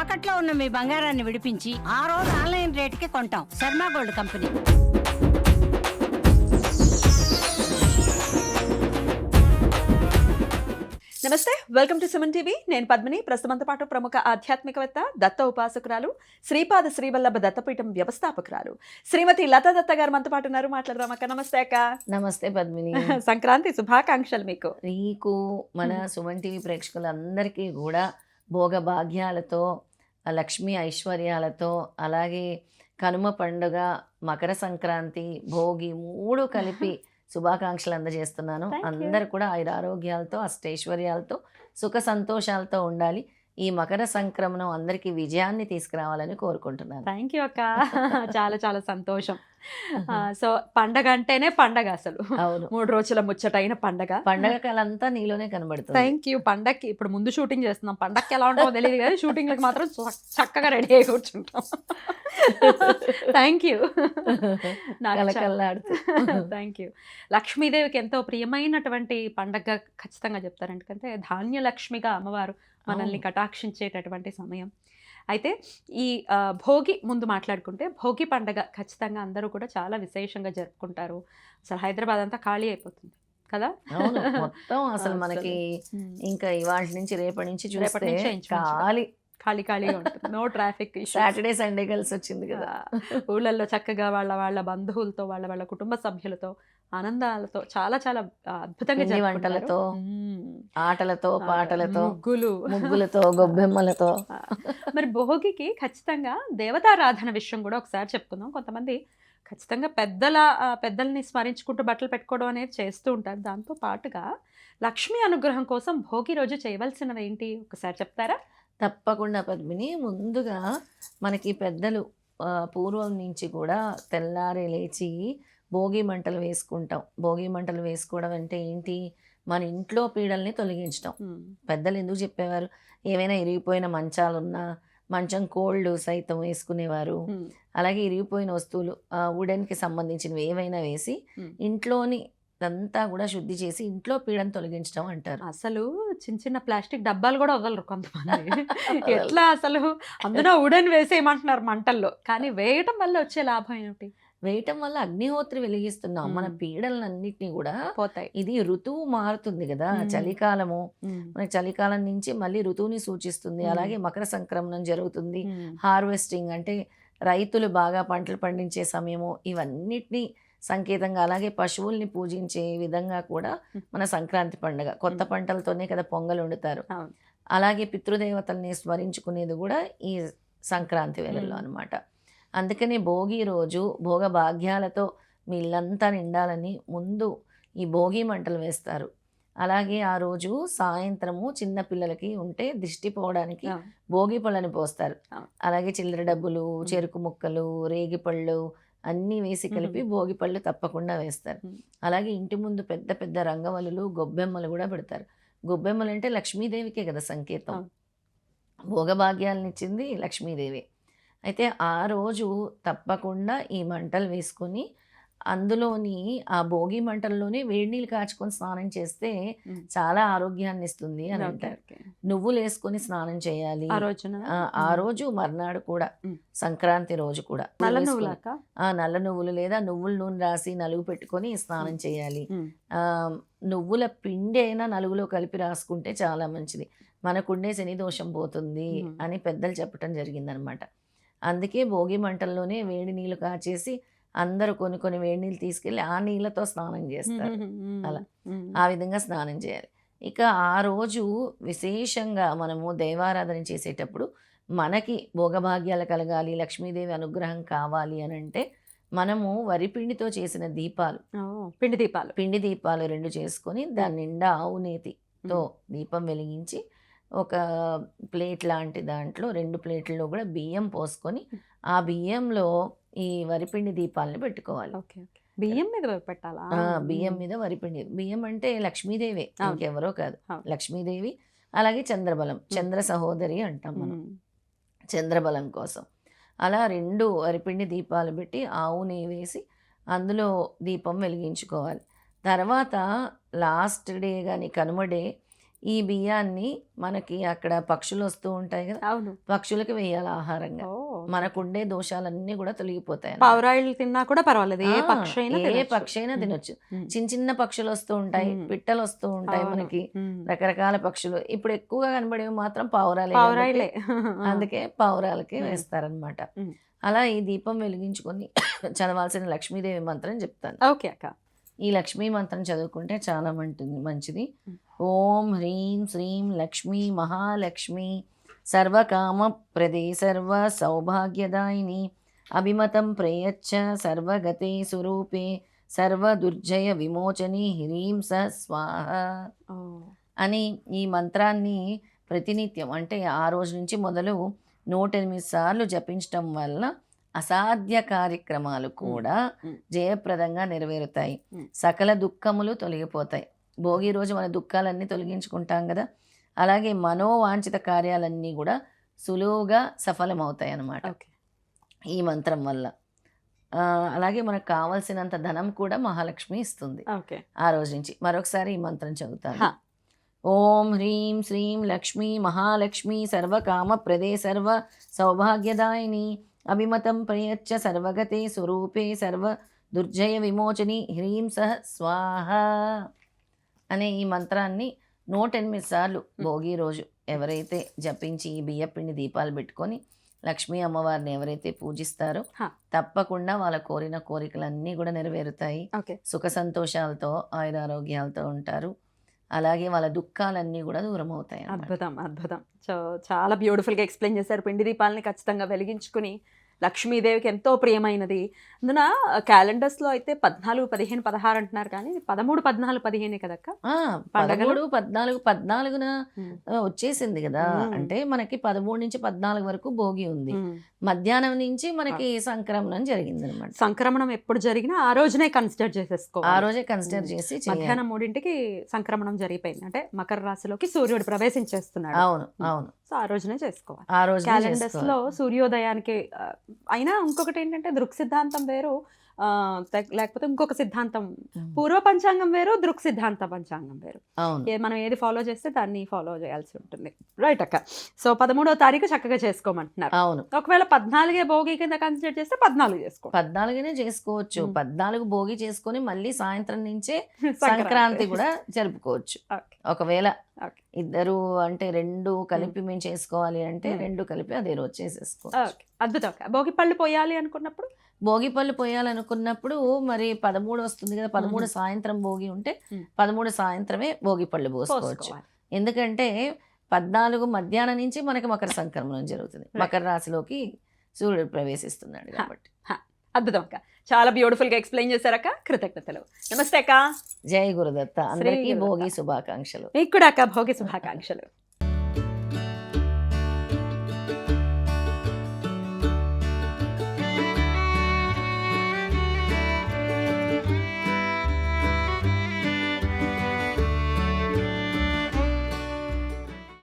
తాకట్లో ఉన్న మీ బంగారాన్ని విడిపించి ఆ రోజు ఆన్లైన్ రేటుకి కొంటాం. Sharma gold company. నమస్తే, వెల్కమ్ టు సుమన్ టీవీ. నేను పద్మిని. ప్రస్తుతంతో పాటు ప్రముఖ ఆధ్యాత్మికవేత్త, దత్త ఉపాసకురాలు, శ్రీపాద శ్రీవల్లభ దత్తపీఠం వ్యవస్థాపకురాలు శ్రీమతి లతా దత్త గారు మనతో పాటు ఉన్నారు. మాట్లాడదాం అక్క. నమస్తే అక్క. నమస్తే పద్మిని. సంక్రాంతి శుభాకాంక్షలు మీకు. నీకు మన సుమన్ టీవీ ప్రేక్షకులందరికీ కూడా భోగ భాగ్యాలతో, లక్ష్మీ ఐశ్వర్యాలతో, అలాగే కనుమ పండుగ, మకర సంక్రాంతి, భోగి 3 కలిపి శుభాకాంక్షలు అందజేస్తున్నాను. అందరు కూడా ఆరోగ్యాలతో, అష్టైశ్వర్యాలతో, సుఖ సంతోషాలతో ఉండాలి. ఈ మకర సంక్రమణం అందరికీ విజయాన్ని తీసుకురావాలని కోరుకుంటున్నాను. థ్యాంక్ యూ అక్క. చాలా చాలా సంతోషం. సో పండగ అంటేనే పండగ, అసలు అవును, 3 రోజుల ముచ్చటైన పండగ. పండగ కళంతా నీలోనే కనబడుతుంది. Thank you. పండగకి ఇప్పుడు ముందు షూటింగ్ చేస్తున్నాం. పండగకి ఎలా ఉంటుందో తెలియదు కానీ షూటింగ్లకు మాత్రం చక్కగా రెడీ అయి కూర్చుంటాం. Thank you. Thank you. లక్ష్మీదేవికి ఎంతో ప్రియమైనటువంటి పండగ ఖచ్చితంగా చెప్తారు. ఎందుకంటే ధాన్యలక్ష్మిగా అమ్మవారు మనల్ని కటాక్షించేటటువంటి సమయం. అయితే ఈ భోగి ముందు మాట్లాడుకుంటే, భోగి పండగ ఖచ్చితంగా అందరూ కూడా చాలా విశేషంగా జరుపుకుంటారు. అసలు హైదరాబాద్ అంతా ఖాళీ అయిపోతుంది కదా. అవును, మొత్తం అసలు మనకి ఇంకా ఇవాళ నుంచి రేపటి నుంచి చూస్తే ఖాళీగా ఉంటుంది. No traffic. సాటర్డే సండే కలిసి వచ్చింది కదా. ఊళ్ళల్లో చక్కగా వాళ్ళ బంధువులతో, వాళ్ళ కుటుంబ సభ్యులతో, ఆనందాలతో చాలా చాలా అద్భుతంగా వంటలతో, ఆటలతో, పాటలతో, ముగ్గులతో, గొబ్బెమ్మలతో. మరి భోగికి ఖచ్చితంగా దేవతారాధన విషయం కూడా ఒకసారి చెప్పుకుందాం. కొంతమంది ఖచ్చితంగా పెద్దల్ని స్మరించుకుంటూ బట్టలు పెట్టుకోవడం అనేది చేస్తూ ఉంటారు. దాంతో పాటుగా లక్ష్మీ అనుగ్రహం కోసం భోగి రోజు చేయవలసినవి ఏంటి ఒకసారి చెప్తారా? తప్పకుండా పద్మిని. ముందుగా మనకి పెద్దలు పూర్వం నుంచి కూడా తెల్లారి లేచి భోగి మంటలు వేసుకుంటాం. భోగి మంటలు వేసుకోవడం అంటే ఏంటి? మన ఇంట్లో పీడల్ని తొలగించడం. పెద్దలు ఎందుకు చెప్పేవారు? ఏవైనా ఇరిగిపోయిన మంచాలున్నా మంచం కోల్డ్ సైతం వేసుకునేవారు. అలాగే ఇరిగిపోయిన వస్తువులు, వుడెన్కి సంబంధించినవి ఏవైనా వేసి ఇంట్లోని అంతా కూడా శుద్ధి చేసి ఇంట్లో పీడను తొలగించడం అంటారు. అసలు చిన్న ప్లాస్టిక్ డబ్బాలు కూడా వదలరు కొంతమంది. ఎట్లా అసలు అందులో వుడెన్ వేసేయమంటున్నారు మంటల్లో. కానీ వేయటం వల్ల వచ్చే లాభం ఏమిటి? వేయటం వల్ల అగ్నిహోత్రి వెలిగిస్తున్నాం. మన పీడలన్నిటినీ కూడా పోతాయి. ఇది ఋతువు మారుతుంది కదా. చలికాలము, మనకి చలికాలం నుంచి మళ్ళీ ఋతువుని సూచిస్తుంది. అలాగే మకర సంక్రమణం జరుగుతుంది. హార్వెస్టింగ్ అంటే రైతులు బాగా పంటలు పండించే సమయము. ఇవన్నిటినీ సంకేతంగా, అలాగే పశువుల్ని పూజించే విధంగా కూడా మన సంక్రాంతి పండుగ. కొత్త పంటలతోనే కదా పొంగల్ వండుతారు. అలాగే పితృదేవతల్ని స్మరించుకునేది కూడా ఈ సంక్రాంతి వేళల్లో అనమాట. అందుకని భోగి రోజు భోగ భాగ్యాలతో మీ ఇల్లంతా నిండాలని ముందు ఈ భోగి మంటలు వేస్తారు. అలాగే ఆ రోజు సాయంత్రము చిన్న పిల్లలకి ఉంటే దిష్టి పోవడానికి భోగి పళ్ళని పోస్తారు. అలాగే చిల్లర డబ్బులు, చెరుకు ముక్కలు, రేగిపళ్ళు అన్నీ వేసి కలిపి భోగి పళ్ళు తప్పకుండా వేస్తారు. అలాగే ఇంటి ముందు పెద్ద పెద్ద రంగవల్లులు, గొబ్బెమ్మలు కూడా పెడతారు. గొబ్బెమ్మలు అంటే లక్ష్మీదేవికే కదా సంకేతం. భోగభాగ్యాలనిచ్చింది లక్ష్మీదేవి. అయితే ఆ రోజు తప్పకుండా ఈ మంటలు వేసుకొని అందులోని ఆ భోగి మంటల్లోనే వేడి నీళ్ళు కాచుకొని స్నానం చేస్తే చాలా ఆరోగ్యాన్ని ఇస్తుంది అని అంటారు. నువ్వులు వేసుకొని స్నానం చేయాలి ఆ రోజు. మర్నాడు కూడా సంక్రాంతి రోజు కూడా నల్ల నువ్వులు లేదా నువ్వుల నూనె రాసి నలుగు పెట్టుకొని స్నానం చేయాలి. నువ్వుల పిండి అయినా నలుగులో కలిపి రాసుకుంటే చాలా మంచిది. మనకుండే శని దోషం పోతుంది అని పెద్దలు చెప్పటం జరిగిందనమాట. అందుకే భోగి మంటల్లోనే వేడి నీళ్ళు కాచేసి అందరూ కొన్ని వేడి నీళ్ళు తీసుకెళ్ళి ఆ నీళ్ళతో స్నానం చేస్తారు. అలా ఆ విధంగా స్నానం చేయాలి. ఇక ఆ రోజు విశేషంగా మనము దైవారాధన చేసేటప్పుడు మనకి భోగభాగ్యాలు కలగాలి, లక్ష్మీదేవి అనుగ్రహం కావాలి అని అంటే మనము వరిపిండితో చేసిన దీపాలు, పిండి దీపాలు 2 చేసుకొని దాని నిండా ఆవు నేతితో దీపం వెలిగించి ఒక ప్లేట్ లాంటి దాంట్లో 2 ప్లేట్లలో కూడా బియ్యం పోసుకొని ఆ బియ్యంలో ఈ వరిపిండి దీపాలను పెట్టుకోవాలి. బియ్యం మీద పెట్టాలా? బియ్యం మీద వరిపిండి. బియ్యం అంటే లక్ష్మీదేవి, ఇంకెవరో కాదు, లక్ష్మీదేవి. అలాగే చంద్రబలం, చంద్ర సహోదరి అంటాం మనం, చంద్రబలం కోసం. అలా 2 వరిపిండి దీపాలు పెట్టి ఆవు నెయ్యి వేసి అందులో దీపం వెలిగించుకోవాలి. తర్వాత లాస్ట్ డే కానీ కనుమ డే ఈ బియ్యాన్ని మనకి అక్కడ పక్షులు వస్తూ ఉంటాయి కదా, అవును. పక్షులకి వేయాలి ఆహారంగా. ఓ, మనకుండే దోషాలన్నీ కూడా తొలగిపోతాయి. పావురాయిలు తిన్నా కూడా పర్వాలేదు, ఏ పక్షి అయినా ఏ తినొచ్చు. పక్షి అయినా తినొచ్చు. ఉమ్. చిన్న చిన్న పక్షులు వస్తూ ఉంటాయి, ఉమ్. పిట్టలు వస్తూ ఉంటాయి, అవును. మనకి ఉమ్. రకరకాల పక్షులు. ఇప్పుడు ఎక్కువగా కనబడేవి మాత్రం పావురాలే పావురాయిలే. కాబట్టి అందుకే పావురాలకే ఉమ్. వేస్తారనమాట. ఉమ్. అలా ఈ దీపం వెలిగించుకొని చదవాల్సిన లక్ష్మీదేవి మంత్రం చెప్తాను. ఓకే అక్క. ఈ లక్ష్మీ మంత్రం చదువుకుంటే చాలా మంచిది. ఉమ్. ఓం హ్రీం శ్రీం లక్ష్మీ మహాలక్ష్మి సర్వకామ ప్రదే సర్వ సౌభాగ్యదాయిని అభిమతం ప్రయచ్చ సర్వగతే స్వరూపే సర్వ దుర్జయ విమోచని హ్రీం స స్వాహ ఓ. అని ఈ మంత్రాన్ని ప్రతినిత్యం అంటే ఆ రోజు నుంచి మొదలు 108 సార్లు జపించటం వల్ల అసాధ్య కార్యక్రమాలు కూడా ఉమ్. జయప్రదంగా నెరవేరుతాయి. ఉమ్. సకల దుఃఖములు తొలగిపోతాయి. భోగి రోజు మన దుఃఖాలన్నీ తొలగించుకుంటాం కదా, అలాగే మనోవాంఛిత కార్యాలన్నీ కూడా సులువుగా సఫలమవుతాయి అన్నమాట ఓకే. ఈ మంత్రం వల్ల. అలాగే మనకు కావాల్సినంత ధనం కూడా మహాలక్ష్మి ఇస్తుంది ఓకే. ఆ రోజు నుంచి. మరొకసారి ఈ మంత్రం చదువుతాను. హా. ఓం హ్రీం శ్రీం లక్ష్మీ మహాలక్ష్మి సర్వకామ ప్రదే సర్వ సౌభాగ్యదాయిని అభిమతం ప్రయచ్చ సర్వగతే స్వరూపే సర్వ దుర్జయ విమోచని హ్రీం సహ స్వాహ అనే ఈ మంత్రాన్ని 108 సార్లు భోగి రోజు ఎవరైతే జపించి ఈ బియ్యపిండి దీపాలు పెట్టుకొని లక్ష్మీ అమ్మవారిని ఎవరైతే పూజిస్తారో హా. తప్పకుండా వాళ్ళ కోరిన కోరికలన్నీ కూడా నెరవేరుతాయి. ఓకే. సుఖ సంతోషాలతో ఆయురారోగ్యాలతో ఉంటారు. అలాగే వాళ్ళ దుఃఖాలన్నీ కూడా దూరం అవుతాయి అన్నమాట. అద్భుతం, అద్భుతం. సో చాలా బ్యూటిఫుల్గా ఎక్స్ప్లెయిన్ చేశారు. పిండి దీపాలని ఖచ్చితంగా వెలిగించుకుని లక్ష్మీదేవికి ఎంతో ప్రియమైనది. అందున క్యాలెండర్స్లో అయితే 14, 15, 16 అంటున్నారు, కానీ 13, 14, 15 కదక్క పండగలు? 13, 14న వచ్చేసింది కదా. మ్మ్. అంటే మనకి 13 నుంచి 14 వరకు భోగి ఉంది. మధ్యాహ్నం నుంచి మనకి సంక్రమణం జరిగింది అనమాట. సంక్రమణం ఎప్పుడు జరిగినా ఆ రోజునే కన్సిడర్ ఆ చేసేసుకోవాలి. రోజే కన్సిడర్ చేసి చేయాలి. మధ్యాహ్నం 3కి సంక్రమణం జరిగిపోయింది అంటే మకర రాశిలోకి సూర్యుడు ప్రవేశించేస్తున్నాడు. అవును అవును, సో ఆ రోజునే చేసుకోవాలి. ఆ రోజు క్యాలెండర్స్ లో సూర్యోదయానికి అయినా ఇంకొకటి ఏంటంటే దృక్ సిద్ధాంతం వేరు, లేకపోతే ఇంకొక సిద్ధాంతం, పూర్వ పంచాంగం వేరు, దృక్ సిద్ధాంత పంచాంగం వేరు. అవును, మనం ఏది ఫాలో చేస్తే దాన్ని ఫాలో చేయాల్సి ఉంటుంది. రైట్ అక్క. సో 13వ తారీఖు చక్కగా చేసుకోమంటున్నారు. అవును. ఒకవేళ 14 భోగి కింద కన్సిడర్ చేస్తే 14 చేసుకో. 14నే చేసుకోవచ్చు. 14 భోగి చేసుకొని మళ్ళీ సాయంత్రం నుంచే సంక్రాంతి సంక్రాంతి కూడా జరుపుకోవచ్చు. ఓకే. ఒకవేళ ఓకే. ఇద్దరు అంటే 2 కలిపి మేము చేసుకోవాలి అంటే 2 కలిపి అదే రోజు చేసేసుకోవచ్చు. ఓకే. అద్భుతం అక్క. భోగి పళ్ళు పోయాలి అనుకున్నప్పుడు భోగి పళ్ళు పోయాలనుకున్నప్పుడు మరి 13 వస్తుంది కదా, 13 సాయంత్రం భోగి ఉంటే 13 సాయంత్రమే భోగి పళ్ళు పోసుకోవచ్చు. పోసుకోవాలి. ఎందుకంటే 14 మధ్యాహ్నం నుంచి మనకి మకర సంక్రమణం జరుగుతుంది. మకర రాశిలోకి సూర్యుడు ప్రవేశిస్తున్నాడు కాబట్టి. అద్భుతం అక్క. చాలా బ్యూటిఫుల్ గా ఎక్స్ప్లెయిన్ చేశారక్క. కృతజ్ఞతలు. నమస్తే అక్క. జై గురుదత్త. అందరికీ గురుదత్త. భోగి శుభాకాంక్షలు. మీకు కూడా అక్క భోగి శుభాకాంక్షలు.